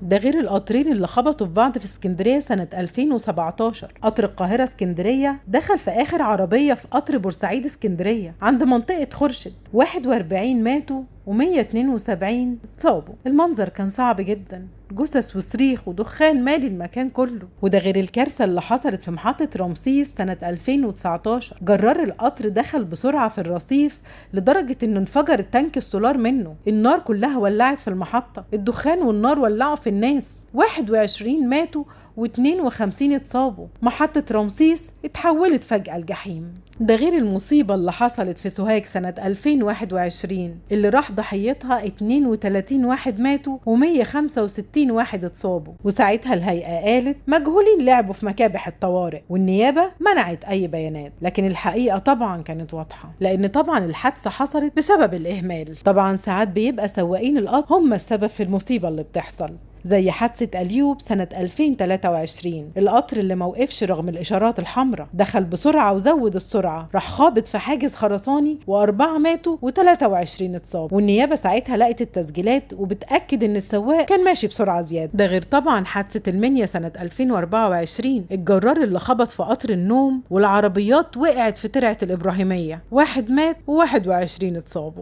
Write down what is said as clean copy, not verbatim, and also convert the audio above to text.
ده غير القطرين اللي خبطوا في بعض في اسكندرية سنة 2017. قطر القاهرة اسكندرية دخل في آخر عربية في قطر بورسعيد اسكندرية عند منطقة خورشيد، 41 ماتوا و172 اتصابوا. المنظر كان صعب جدا، جثث وصريخ ودخان مالي المكان كله. وده غير الكارثة اللي حصلت في محطة رمسيس سنة 2019. جرار القطر دخل بسرعة في الرصيف لدرجة انه انفجر التانك السولار منه. النار كلها ولعت في المحطة، الدخان والنار ولعوا في الناس، 21 ماتوا و52 اتصابوا. محطة رمسيس اتحولت فجأة لجحيم. ده غير المصيبة اللي حصلت في سوهاج سنة 2021 اللي راح ضحيتها 32 واحد ماتوا و165 واحد اتصابوا. وساعتها الهيئة قالت مجهولين لعبوا في مكابح الطوارئ، والنيابة منعت أي بيانات. لكن الحقيقة طبعا كانت واضحة، لأن طبعا الحادثة حصلت بسبب الإهمال. طبعا ساعات بيبقى سواقين القطر هم السبب في المصيبة اللي بتحصل، زي حادثة أليوب سنة 2023. القطر اللي موقفش رغم الإشارات الحمراء، دخل بسرعة وزود السرعة، راح خابط في حاجز خرساني و4 ماتوا و23 اتصابوا. والنيابة ساعتها لقت التسجيلات وبتأكد إن السواق كان ماشي بسرعة زيادة. ده غير طبعا حادثة المنيا سنة 2024، الجرار اللي خبط في قطر النوم والعربيات وقعت في ترعة الإبراهيمية، 1 مات و21 اتصابوا.